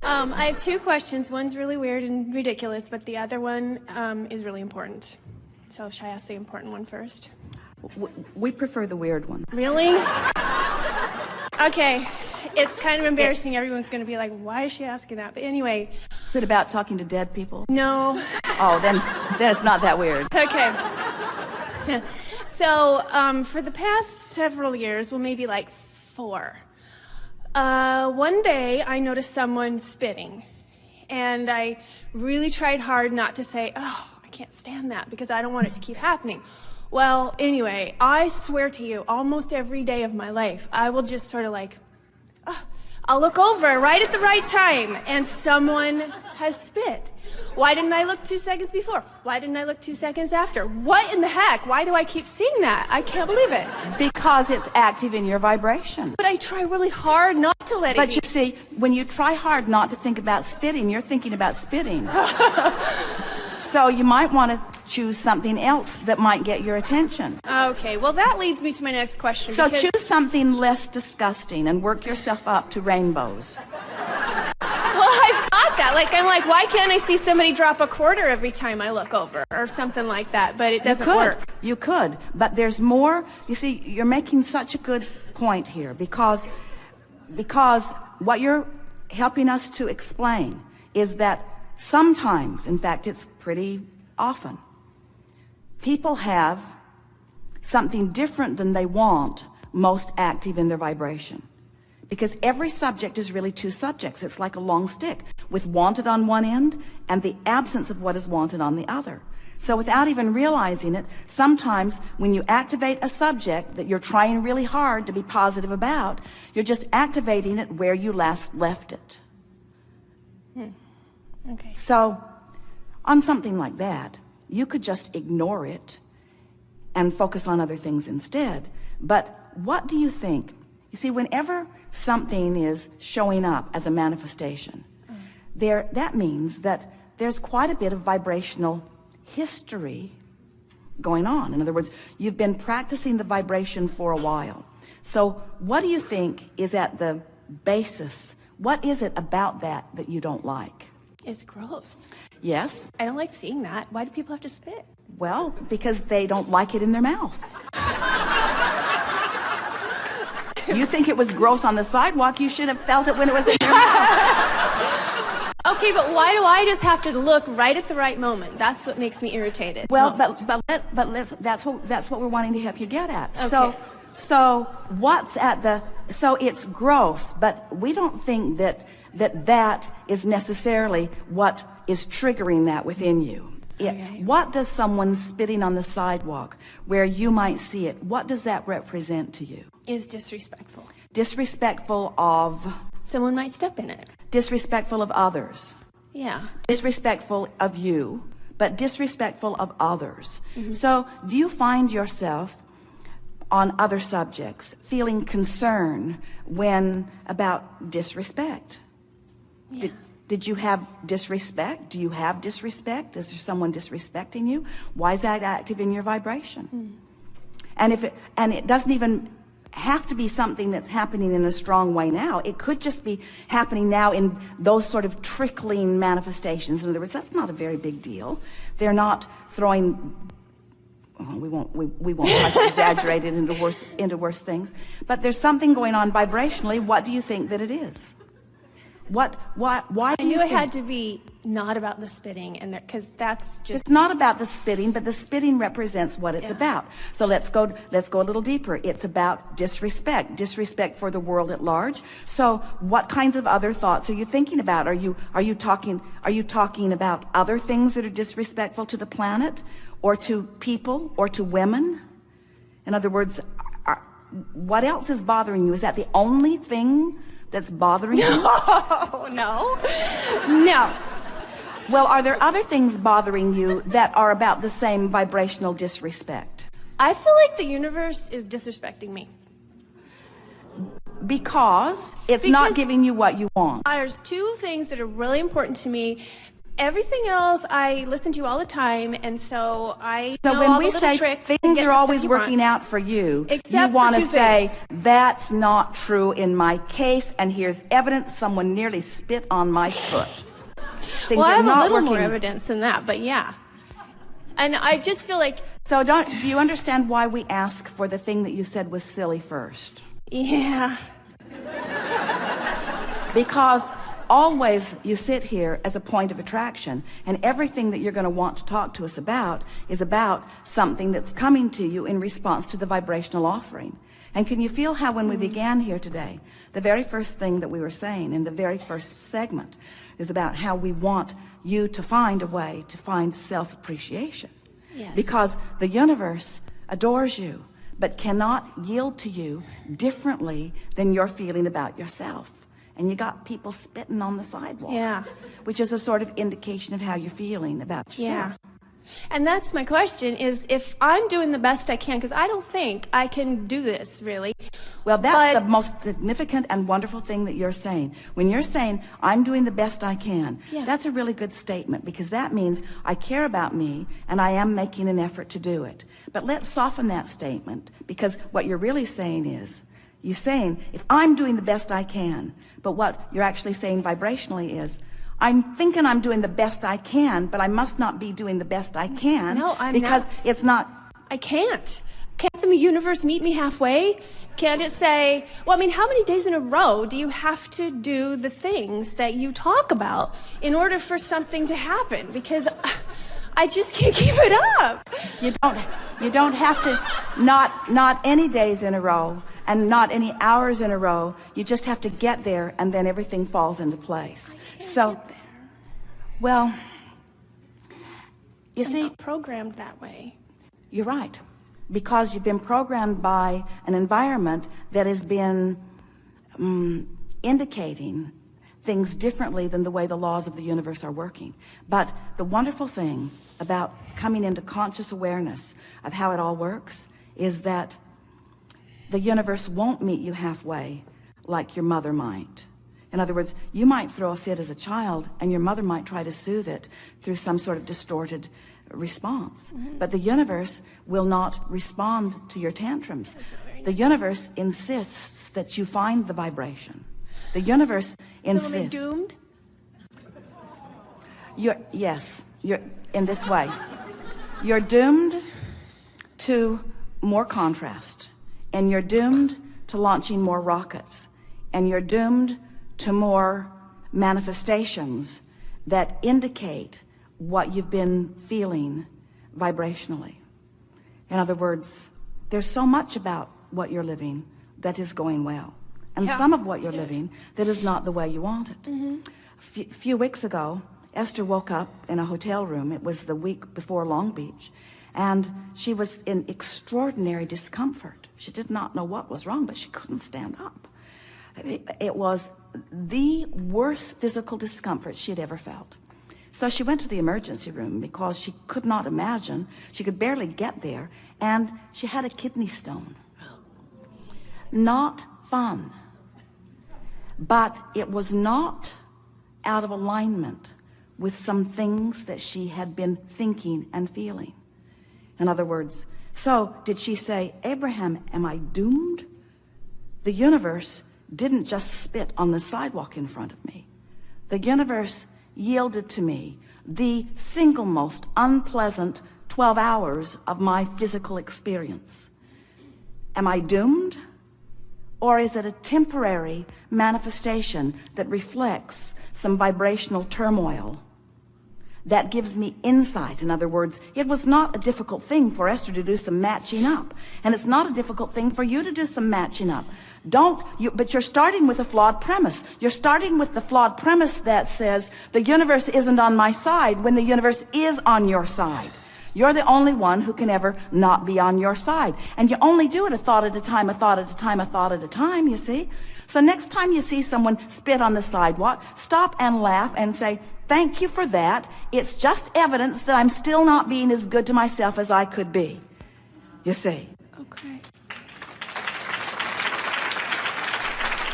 I have two questions. One's really weird and ridiculous, but the other one is really important. So should I ask the important one first? We prefer the weird one. Really? Okay. It's kind of embarrassing. Everyone's going to be like, why is she asking that? But anyway. Is it about talking to dead people? No. Oh, then it's not that weird. Okay. So for the past several years, well, maybe like 4, one day I noticed someone spitting. And I really tried hard not to say, oh, I can't stand that, because I don't want it to keep happening. Well, anyway, I swear to you, almost every day of my life, I will just sort of like, I'll look over right at the right time, and someone has spit. Why didn't I look 2 seconds before? Why didn't I look 2 seconds after? What in the heck? Why do I keep seeing that? I can't believe it. Because it's active in your vibration. But I try really hard not to let it But be. you see, when you try hard not to think about spitting, you're thinking about spitting. So you might want to choose something else that might get your attention. Okay, well that leads me to my next question. So choose something less disgusting and work yourself up to rainbows. Well, I've thought that. I'm like, why can't I see somebody drop a quarter every time I look over, or something like that? But it doesn't work. You could, but there's more. You see, you're making such a good point here, because what you're helping us to explain is that sometimes, in fact, it's pretty often, people have something different than they want most active in their vibration. Because every subject is really 2 subjects. It's like a long stick with wanted on one end and the absence of what is wanted on the other. So without even realizing it, sometimes when you activate a subject that you're trying really hard to be positive about, you're just activating it where you last left it. Okay. So on something like that, you could just ignore it and focus on other things instead. But what do you think? You see, whenever something is showing up as a manifestation, that means that there's quite a bit of vibrational history going on. In other words, you've been practicing the vibration for a while. So what do you think is at the basis? What is it about that you don't like? It's gross. Yes? I don't like seeing that. Why do people have to spit? Well, because they don't like it in their mouth. You think it was gross on the sidewalk, you should have felt it when it was in your mouth. Okay, but why do I just have to look right at the right moment? That's what makes me irritated. Well, most. but that's what we're wanting to help you get at. Okay. So what's at the, so it's gross, but we don't think that is necessarily what is triggering that within you. Okay. What does someone spitting on the sidewalk where you might see it, what does that represent to you? Is disrespectful. Disrespectful of? Someone might step in it. Disrespectful of others. Yeah. Disrespectful of you, but disrespectful of others. So do you find yourself on other subjects feeling concern when about disrespect? Yeah. Did you have disrespect? Do you have disrespect? Is there someone disrespecting you? Why is that active in your vibration? And it doesn't even have to be something that's happening in a strong way now. It could just be happening now in those sort of trickling manifestations. In other words, that's not a very big deal. They're not throwing, we won't try to exaggerate it into worse things. But there's something going on vibrationally. What do you think that it is? Why I do you knew think? it had to be not about the spitting, and because that's just. It's not about the spitting, but the spitting represents what it's about. So let's go a little deeper. It's about disrespect for the world at large. So what kinds of other thoughts are you thinking about? Are you talking about other things that are disrespectful to the planet, or to people, or to women? In other words, what else is bothering you? Is that the only thing that's bothering you? No. Well, are there other things bothering you that are about the same vibrational disrespect? I feel like the universe is disrespecting me. Because it's not giving you what you want. There's 2 things that are really important to me. Everything else I listen to all the time, and so I So know when all we the little say tricks to things get are the stuff always you working want. out for you, Except you for want to 2 say, things. that's not true in my case, and here's evidence someone nearly spit on my foot. Things Well, I are have a not little working. more evidence than that, but yeah. And I just feel like, So do you understand why we ask for the thing that you said was silly first? yeah. Because always you sit here as a point of attraction, and everything that you're going to want to talk to us about is about something that's coming to you in response to the vibrational offering. And can you feel how when we began here today, the very first thing that we were saying in the very first segment is about how we want you to find a way to find self-appreciation. Yes. Because the universe adores you, but cannot yield to you differently than you're feeling about yourself. And you got people spitting on the sidewalk. Yeah. Which is a sort of indication of how you're feeling about yourself. Yeah. And that's my question, is if I'm doing the best I can, because I don't think I can do this, really. Well, that's But- the most significant and wonderful thing that you're saying. When you're saying, I'm doing the best I can, Yeah. that's a really good statement, because that means I care about me and I am making an effort to do it. But let's soften that statement, because what you're really saying is, you're saying, if I'm doing the best I can, but what you're actually saying vibrationally is, I'm thinking I'm doing the best I can, but I must not be doing the best I can. No, I'm because not. it's not. I can't. Can't the universe meet me halfway? Can't it say, well, I mean, how many days in a row do you have to do the things that you talk about in order for something to happen? Because I just can't keep it up. You don't have to, not any days in a row and not any hours in a row. You just have to get there, and then everything falls into place. So, Get there. well, you I'm see, not programmed that way. you're right, because you've been programmed by an environment that has been indicating things differently than the way the laws of the universe are working. But the wonderful thing about coming into conscious awareness of how it all works is that the universe won't meet you halfway like your mother might. In other words, you might throw a fit as a child, and your mother might try to soothe it through some sort of distorted response. But the universe will not respond to your tantrums. The universe insists that you find the vibration. The universe insists. So am I doomed? You're in this way. You're doomed to more contrast, and you're doomed to launching more rockets, and you're doomed to more manifestations that indicate what you've been feeling vibrationally. In other words, there's so much about what you're living that is going well, and Yeah. some of what you're living that is not the way you want it. A few weeks ago, Esther woke up in a hotel room. It was the week before Long Beach, and she was in extraordinary discomfort. She did not know what was wrong, but she couldn't stand up. It was the worst physical discomfort she had ever felt. So she went to the emergency room because she could not imagine, she could barely get there, and she had a kidney stone. Not fun. But it was not out of alignment with some things that she had been thinking and feeling. In other words, so did she say, Abraham, am I doomed? The universe didn't just spit on the sidewalk in front of me. The universe yielded to me the single most unpleasant 12 hours of my physical experience. Am I doomed? Or is it a temporary manifestation that reflects some vibrational turmoil that gives me insight? In other words, it was not a difficult thing for Esther to do some matching up, and it's not a difficult thing for you to do some matching up. But you're starting with a flawed premise. You're starting with the flawed premise that says the universe isn't on my side when the universe is on your side. You're the only one who can ever not be on your side. And you only do it a thought at a time, a thought at a time, a thought at a time, you see. So next time you see someone spit on the sidewalk, stop and laugh and say, thank you for that. It's just evidence that I'm still not being as good to myself as I could be. You see. Okay.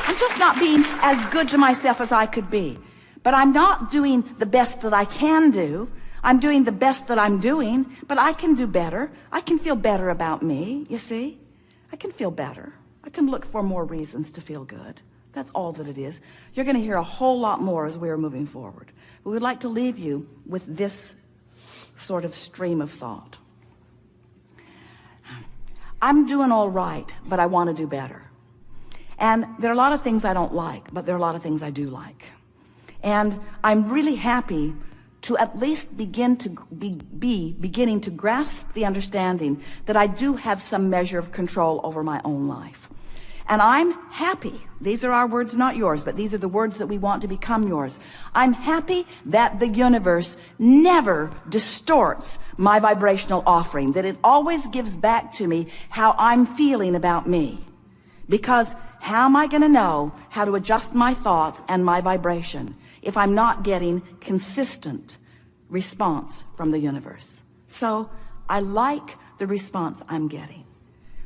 I'm just not being as good to myself as I could be. But I'm not doing the best that I can do. I'm doing the best that I'm doing, but I can do better. I can feel better about me, you see? I can feel better. I can look for more reasons to feel good. That's all that it is. You're going to hear a whole lot more as we are moving forward. We would like to leave you with this sort of stream of thought. I'm doing all right, but I want to do better. And there are a lot of things I don't like, but there are a lot of things I do like. And I'm really happy to at least begin to be beginning to grasp the understanding that I do have some measure of control over my own life. And I'm happy, these are our words, not yours, but these are the words that we want to become yours. I'm happy that the universe never distorts my vibrational offering, that it always gives back to me how I'm feeling about me. Because how am I going to know how to adjust my thought and my vibration if I'm not getting consistent response from the universe? So I like the response I'm getting.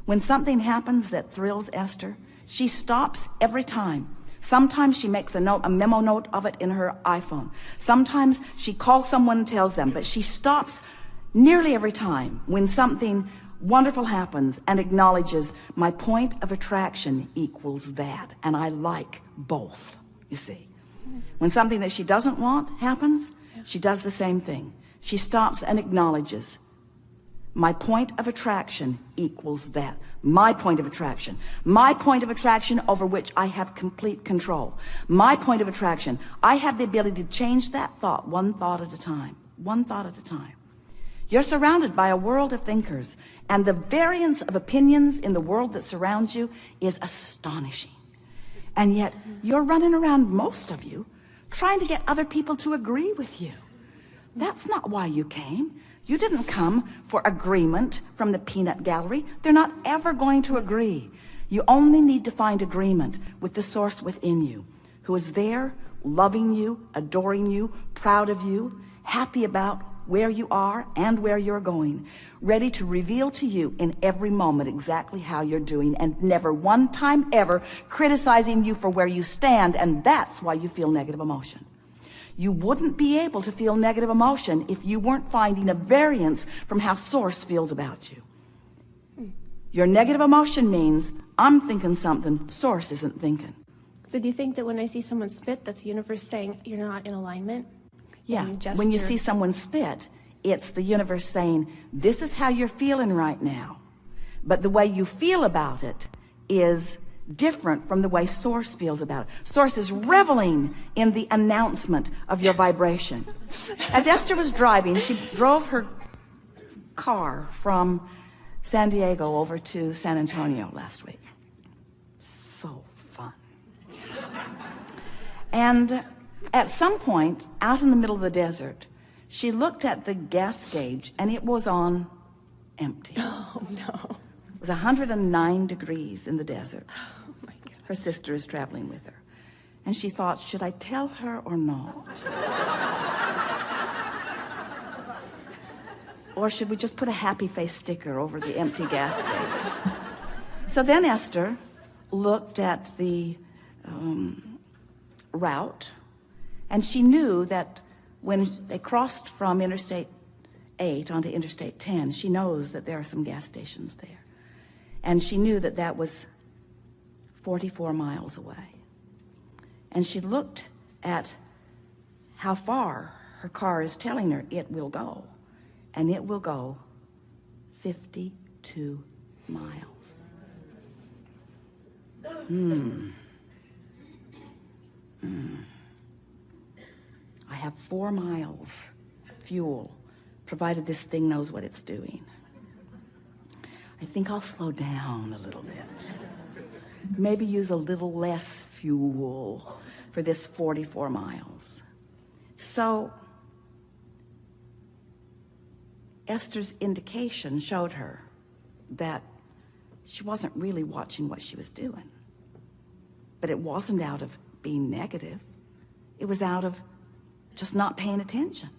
When something happens that thrills Esther, she stops every time. Sometimes she makes a memo note of it in her iPhone. Sometimes she calls someone and tells them, but she stops nearly every time when something wonderful happens and acknowledges my point of attraction equals that. And I like both, you see. When something that she doesn't want happens, she does the same thing. She stops and acknowledges my point of attraction equals that. My point of attraction. My point of attraction over which I have complete control. My point of attraction. I have the ability to change that thought one thought at a time. One thought at a time. You're surrounded by a world of thinkers, and the variance of opinions in the world that surrounds you is astonishing. And yet you're running around, most of you, trying to get other people to agree with you. That's not why you came. You didn't come for agreement from the peanut gallery. They're not ever going to agree. You only need to find agreement with the source within you, who is there, loving you, adoring you, proud of you, happy about where you are and where you're going, ready to reveal to you in every moment exactly how you're doing, and never one time ever criticizing you for where you stand. And that's why you feel negative emotion. You wouldn't be able to feel negative emotion if you weren't finding a variance from how source feels about you. Your negative emotion means I'm thinking something source isn't thinking. So do you think that when I see someone spit, that's the universe saying you're not in alignment? Yeah, when you see someone spit, it's the universe saying, this is how you're feeling right now. But the way you feel about it is different from the way source feels about it. Source is reveling in the announcement of your vibration. As Esther was driving, she drove her car from San Diego over to San Antonio last week. So fun. And at some point, out in the middle of the desert, she looked at the gas gauge and it was on empty. Oh, no. It was 109 degrees in the desert. Oh, my God. Her sister is traveling with her. And she thought, should I tell her or not? Or should we just put a happy face sticker over the empty gas gauge? So then Esther looked at the route, and she knew that when they crossed from Interstate 8 onto Interstate 10, she knows that there are some gas stations there. And she knew that that was 44 miles away. And she looked at how far her car is telling her it will go. And it will go 52 miles. I have 4 miles fuel, provided this thing knows what it's doing. I think I'll slow down a little bit. Maybe use a little less fuel for this 44 miles. So Esther's indication showed her that she wasn't really watching what she was doing. But it wasn't out of being negative. It was out of just not paying attention.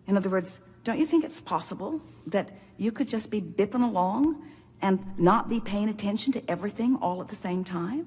In other words, don't you think it's possible that you could just be bipping along and not be paying attention to everything all at the same time?